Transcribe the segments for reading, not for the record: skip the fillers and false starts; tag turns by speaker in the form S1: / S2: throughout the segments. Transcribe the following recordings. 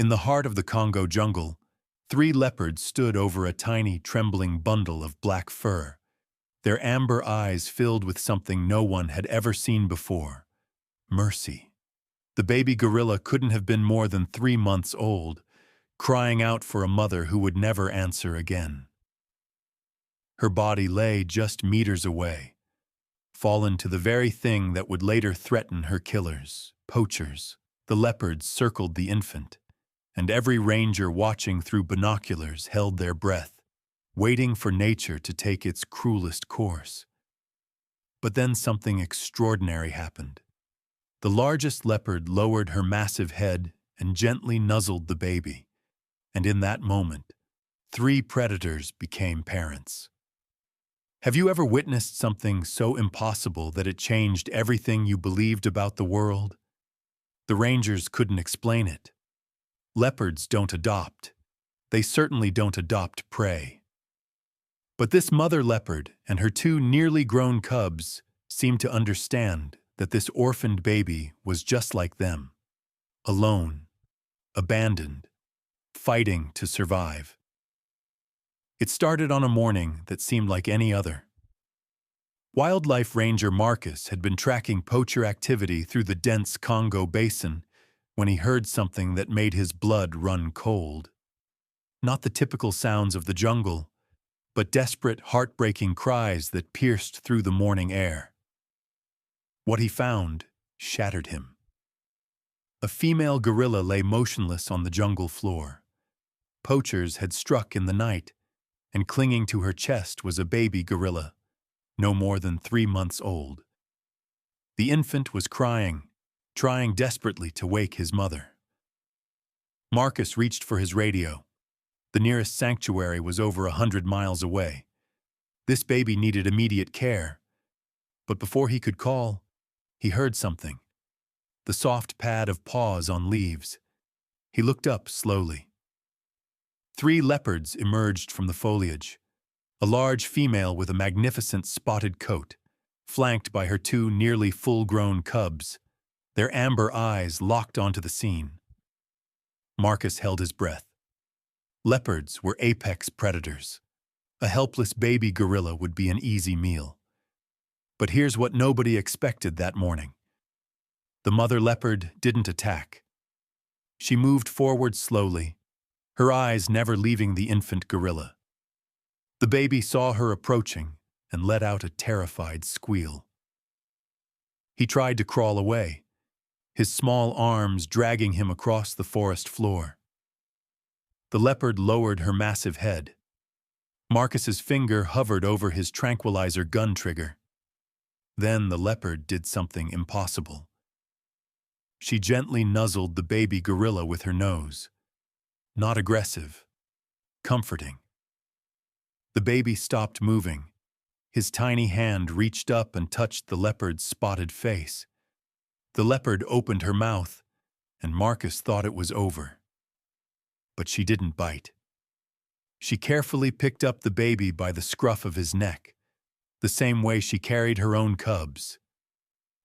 S1: In the heart of the Congo jungle, three leopards stood over a tiny, trembling bundle of black fur, their amber eyes filled with something no one had ever seen before: mercy. The baby gorilla couldn't have been more than 3 months old, crying out for a mother who would never answer again. Her body lay just meters away, fallen to the very thing that would later threaten her killers, poachers. The leopards circled the infant, and every ranger watching through binoculars held their breath, waiting for nature to take its cruelest course. But then something extraordinary happened. The largest leopard lowered her massive head and gently nuzzled the baby, and in that moment, 3 predators became parents. Have you ever witnessed something so impossible that it changed everything you believed about the world? The rangers couldn't explain it. Leopards don't adopt. They certainly don't adopt prey. But this mother leopard and her 2 nearly grown cubs seemed to understand that this orphaned baby was just like them, alone, abandoned, fighting to survive. It started on a morning that seemed like any other. Wildlife Ranger Marcus had been tracking poacher activity through the dense Congo basin when he heard something that made his blood run cold. Not the typical sounds of the jungle, but desperate, heartbreaking cries that pierced through the morning air. What he found shattered him. A female gorilla lay motionless on the jungle floor. Poachers had struck in the night, and clinging to her chest was a baby gorilla, no more than 3 months old. The infant was crying, trying desperately to wake his mother. Marcus reached for his radio. The nearest sanctuary was over 100 miles away. This baby needed immediate care, but before he could call, he heard something: the soft pad of paws on leaves. He looked up slowly. 3 leopards emerged from the foliage, a large female with a magnificent spotted coat, flanked by her 2 nearly full-grown cubs, their amber eyes locked onto the scene. Marcus held his breath. Leopards were apex predators. A helpless baby gorilla would be an easy meal. But here's what nobody expected that morning. The mother leopard didn't attack. She moved forward slowly, her eyes never leaving the infant gorilla. The baby saw her approaching and let out a terrified squeal. He tried to crawl away, his small arms dragging him across the forest floor. The leopard lowered her massive head. Marcus's finger hovered over his tranquilizer gun trigger. Then the leopard did something impossible. She gently nuzzled the baby gorilla with her nose. Not aggressive, comforting. The baby stopped moving. His tiny hand reached up and touched the leopard's spotted face. The leopard opened her mouth, and Marcus thought it was over. But she didn't bite. She carefully picked up the baby by the scruff of his neck, the same way she carried her own cubs.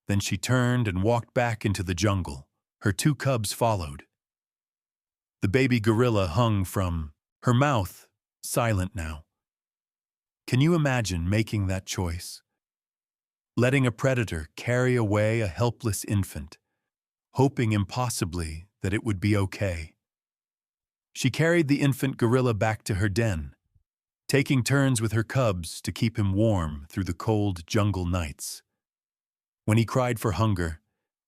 S1: Then she turned and walked back into the jungle. Her 2 cubs followed. The baby gorilla hung from her mouth, silent now. Can you imagine making that choice? Letting a predator carry away a helpless infant, hoping impossibly that it would be okay. She carried the infant gorilla back to her den, taking turns with her cubs to keep him warm through the cold jungle nights. When he cried for hunger,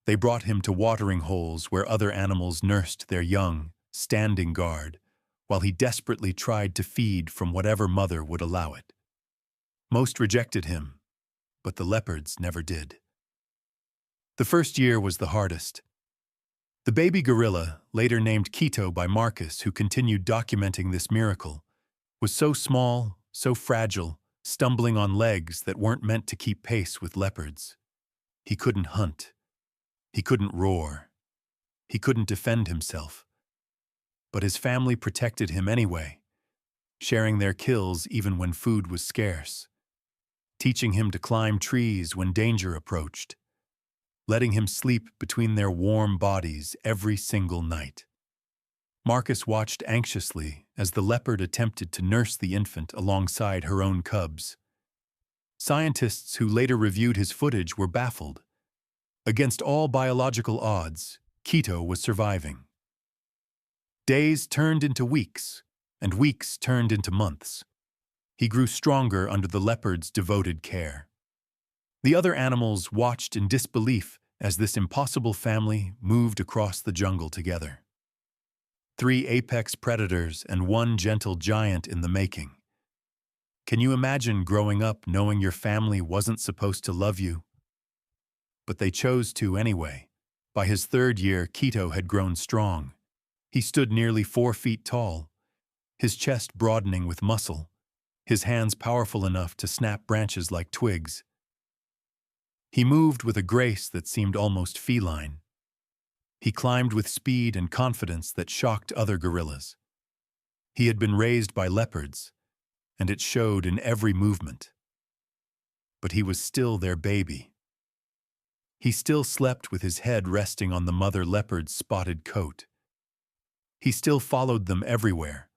S1: they brought him to watering holes where other animals nursed their young, standing guard, while he desperately tried to feed from whatever mother would allow it. Most rejected him, but the leopards never did. The first year was the hardest. The baby gorilla, later named Quito by Marcus, who continued documenting this miracle, was so small, so fragile, stumbling on legs that weren't meant to keep pace with leopards. He couldn't hunt. He couldn't roar. He couldn't defend himself. But his family protected him anyway, sharing their kills even when food was scarce, teaching him to climb trees when danger approached, letting him sleep between their warm bodies every single night. Marcus watched anxiously as the leopard attempted to nurse the infant alongside her own cubs. Scientists who later reviewed his footage were baffled. Against all biological odds, Quito was surviving. Days turned into weeks, and weeks turned into months. He grew stronger under the leopard's devoted care. The other animals watched in disbelief as this impossible family moved across the jungle together. 3 apex predators and 1 gentle giant in the making. Can you imagine growing up knowing your family wasn't supposed to love you? But they chose to anyway. By his 3rd year, Quito had grown strong. He stood nearly 4 feet tall, his chest broadening with muscle, his hands powerful enough to snap branches like twigs. He moved with a grace that seemed almost feline. He climbed with speed and confidence that shocked other gorillas. He had been raised by leopards, and it showed in every movement. But he was still their baby. He still slept with his head resting on the mother leopard's spotted coat. He still followed them everywhere,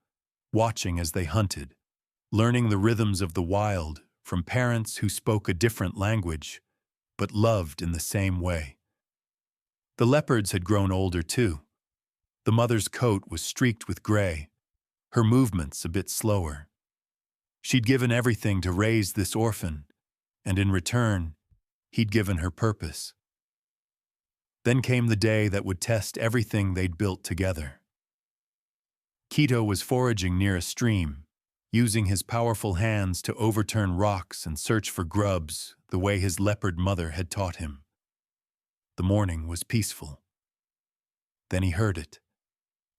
S1: watching as they hunted, learning the rhythms of the wild from parents who spoke a different language, but loved in the same way. The leopards had grown older too. The mother's coat was streaked with gray, her movements a bit slower. She'd given everything to raise this orphan, and in return, he'd given her purpose. Then came the day that would test everything they'd built together. Quito was foraging near a stream, using his powerful hands to overturn rocks and search for grubs the way his leopard mother had taught him. The morning was peaceful. Then he heard it,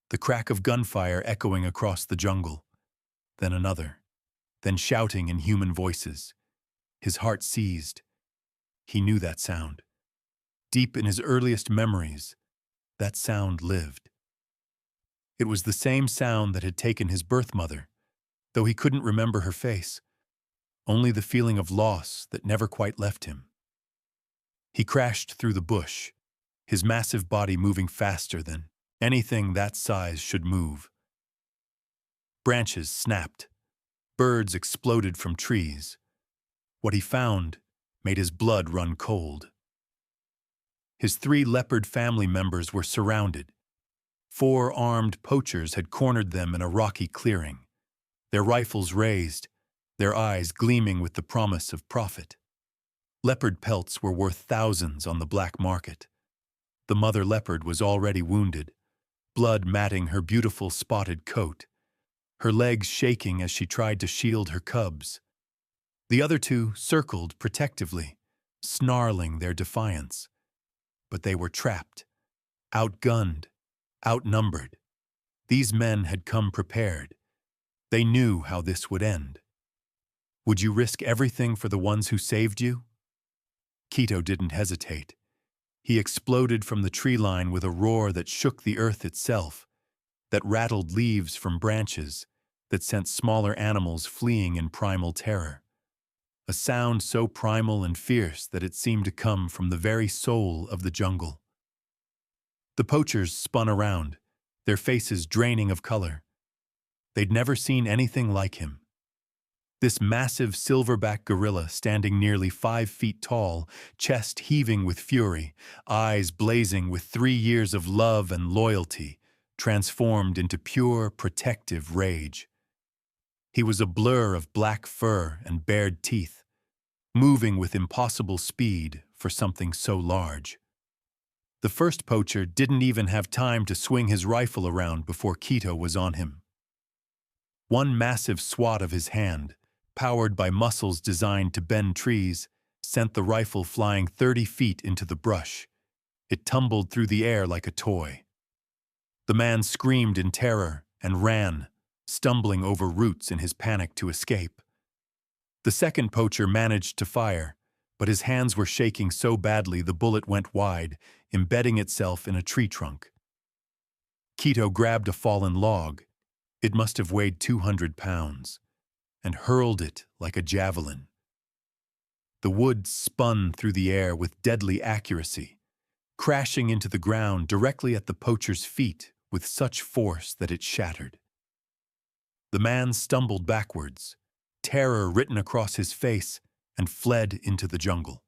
S1: the crack of gunfire echoing across the jungle, then another, then shouting in human voices. His heart seized. He knew that sound. Deep in his earliest memories, that sound lived. It was the same sound that had taken his birth mother, though he couldn't remember her face, only the feeling of loss that never quite left him. He crashed through the bush, his massive body moving faster than anything that size should move. Branches snapped. Birds exploded from trees. What he found made his blood run cold. His 3 leopard family members were surrounded. 4 armed poachers had cornered them in a rocky clearing, their rifles raised, their eyes gleaming with the promise of profit. Leopard pelts were worth thousands on the black market. The mother leopard was already wounded, blood matting her beautiful spotted coat, her legs shaking as she tried to shield her cubs. The other 2 circled protectively, snarling their defiance. But they were trapped, outgunned, outnumbered. These men had come prepared. They knew how this would end. Would you risk everything for the ones who saved you? Quito didn't hesitate. He exploded from the tree line with a roar that shook the earth itself, that rattled leaves from branches, that sent smaller animals fleeing in primal terror. A sound so primal and fierce that it seemed to come from the very soul of the jungle. The poachers spun around, their faces draining of color. They'd never seen anything like him. This massive silverback gorilla standing nearly 5 feet tall, chest heaving with fury, eyes blazing with 3 years of love and loyalty, transformed into pure, protective rage. He was a blur of black fur and bared teeth, moving with impossible speed for something so large. The first poacher didn't even have time to swing his rifle around before Quito was on him. One massive swat of his hand, powered by muscles designed to bend trees, sent the rifle flying 30 feet into the brush. It tumbled through the air like a toy. The man screamed in terror and ran, stumbling over roots in his panic to escape. The second poacher managed to fire, but his hands were shaking so badly the bullet went wide, embedding itself in a tree trunk. Quito grabbed a fallen log, it must have weighed 200 pounds, and hurled it like a javelin. The wood spun through the air with deadly accuracy, crashing into the ground directly at the poacher's feet with such force that it shattered. The man stumbled backwards, terror written across his face, and fled into the jungle.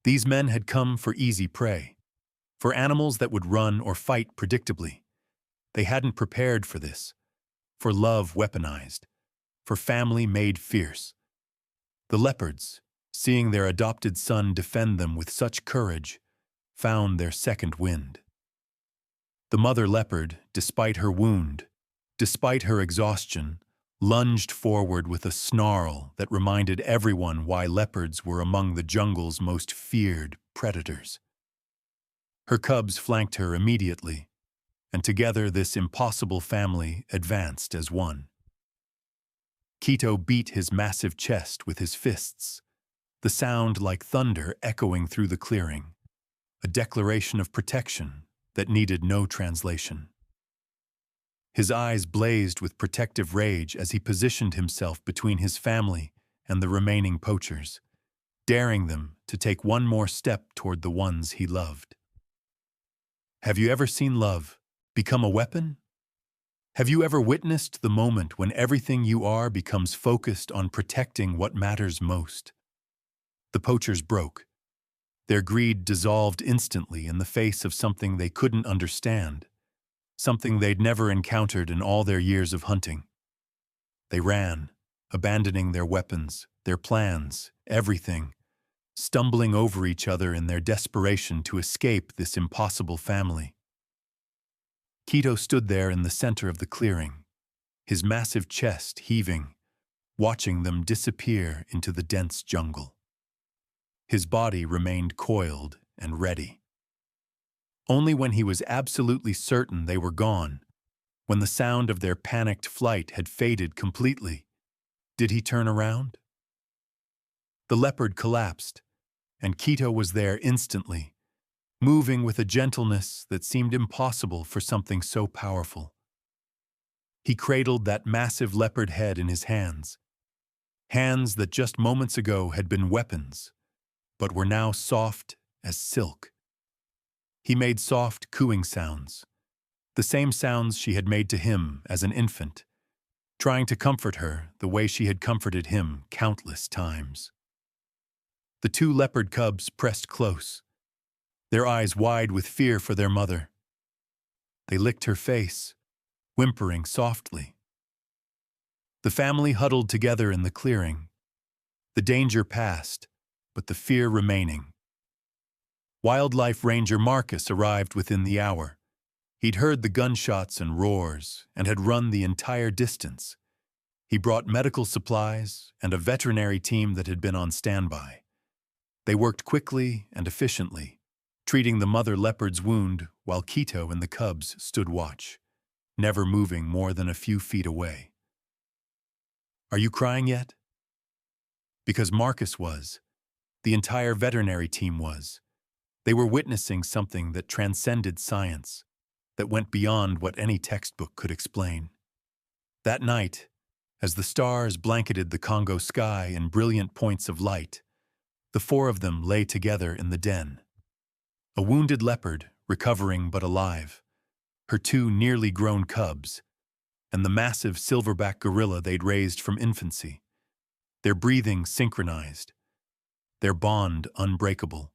S1: These men had come for easy prey, for animals that would run or fight predictably. They hadn't prepared for this, for love weaponized, for family made fierce. The leopards, seeing their adopted son defend them with such courage, found their second wind. The mother leopard, despite her wound, despite her exhaustion, lunged forward with a snarl that reminded everyone why leopards were among the jungle's most feared predators. Her cubs flanked her immediately, and together this impossible family advanced as one. Quito beat his massive chest with his fists, the sound like thunder echoing through the clearing, a declaration of protection that needed no translation. His eyes blazed with protective rage as he positioned himself between his family and the remaining poachers, daring them to take one more step toward the ones he loved. Have you ever seen love become a weapon? Have you ever witnessed the moment when everything you are becomes focused on protecting what matters most? The poachers broke. Their greed dissolved instantly in the face of something they couldn't understand, something they'd never encountered in all their years of hunting. They ran, abandoning their weapons, their plans, everything, stumbling over each other in their desperation to escape this impossible family. Quito stood there in the center of the clearing, his massive chest heaving, watching them disappear into the dense jungle. His body remained coiled and ready. Only when he was absolutely certain they were gone, when the sound of their panicked flight had faded completely, did he turn around. The leopard collapsed, and Quito was there instantly, moving with a gentleness that seemed impossible for something so powerful. He cradled that massive leopard head in his hands, hands that just moments ago had been weapons, but were now soft as silk. He made soft cooing sounds, the same sounds she had made to him as an infant, trying to comfort her the way she had comforted him countless times. The two leopard cubs pressed close, their eyes wide with fear for their mother. They licked her face, whimpering softly. The family huddled together in the clearing, the danger past, but the fear remaining. Wildlife Ranger Marcus arrived within the hour. He'd heard the gunshots and roars and had run the entire distance. He brought medical supplies and a veterinary team that had been on standby. They worked quickly and efficiently, treating the mother leopard's wound while Quito and the cubs stood watch, never moving more than a few feet away. Are you crying yet? Because Marcus was. The entire veterinary team was. They were witnessing something that transcended science, that went beyond what any textbook could explain. That night, as the stars blanketed the Congo sky in brilliant points of light, the four of them lay together in the den. A wounded leopard, recovering but alive, her two nearly grown cubs, and the massive silverback gorilla they'd raised from infancy, their breathing synchronized, their bond unbreakable,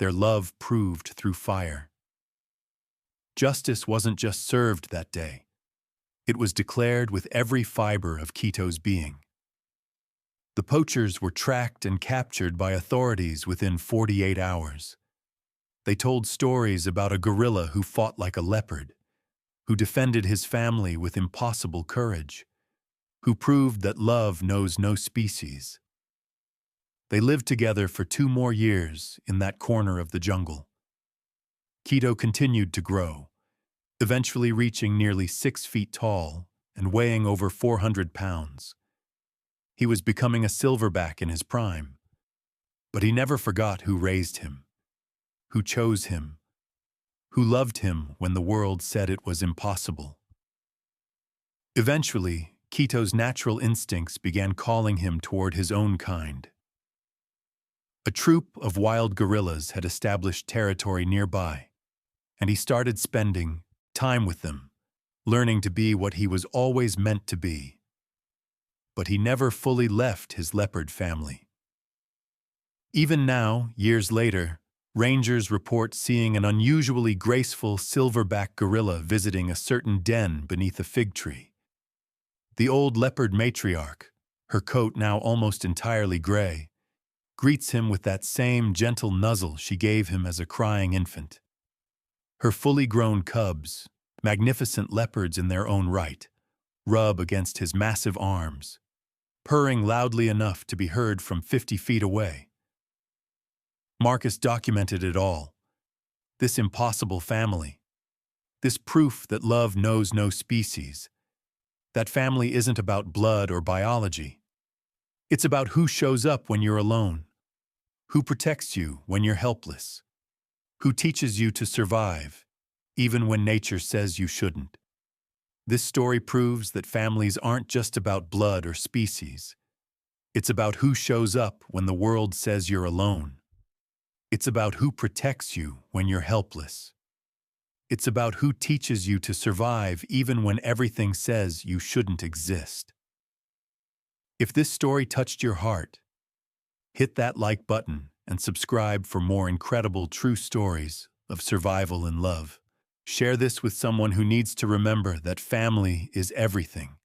S1: their love proved through fire. Justice wasn't just served that day. It was declared with every fiber of Quito's being. The poachers were tracked and captured by authorities within 48 hours. They told stories about a gorilla who fought like a leopard, who defended his family with impossible courage, who proved that love knows no species. They lived together for 2 more years in that corner of the jungle. Quito continued to grow, eventually reaching nearly 6 feet tall and weighing over 400 pounds. He was becoming a silverback in his prime, but he never forgot who raised him, who chose him, who loved him when the world said it was impossible. Eventually, Quito's natural instincts began calling him toward his own kind. A troop of wild gorillas had established territory nearby, and he started spending time with them, learning to be what he was always meant to be. But he never fully left his leopard family. Even now, years later, rangers report seeing an unusually graceful silverback gorilla visiting a certain den beneath a fig tree. The old leopard matriarch, her coat now almost entirely gray, greets him with that same gentle nuzzle she gave him as a crying infant. Her fully grown cubs, magnificent leopards in their own right, rub against his massive arms, purring loudly enough to be heard from 50 feet away. Marcus documented it all. This impossible family. This proof that love knows no species. That family isn't about blood or biology. It's about who shows up when you're alone, who protects you when you're helpless, who teaches you to survive, even when nature says you shouldn't. This story proves that families aren't just about blood or species. It's about who shows up when the world says you're alone. It's about who protects you when you're helpless. It's about who teaches you to survive even when everything says you shouldn't exist. If this story touched your heart, hit that like button and subscribe for more incredible true stories of survival and love. Share this with someone who needs to remember that family is everything.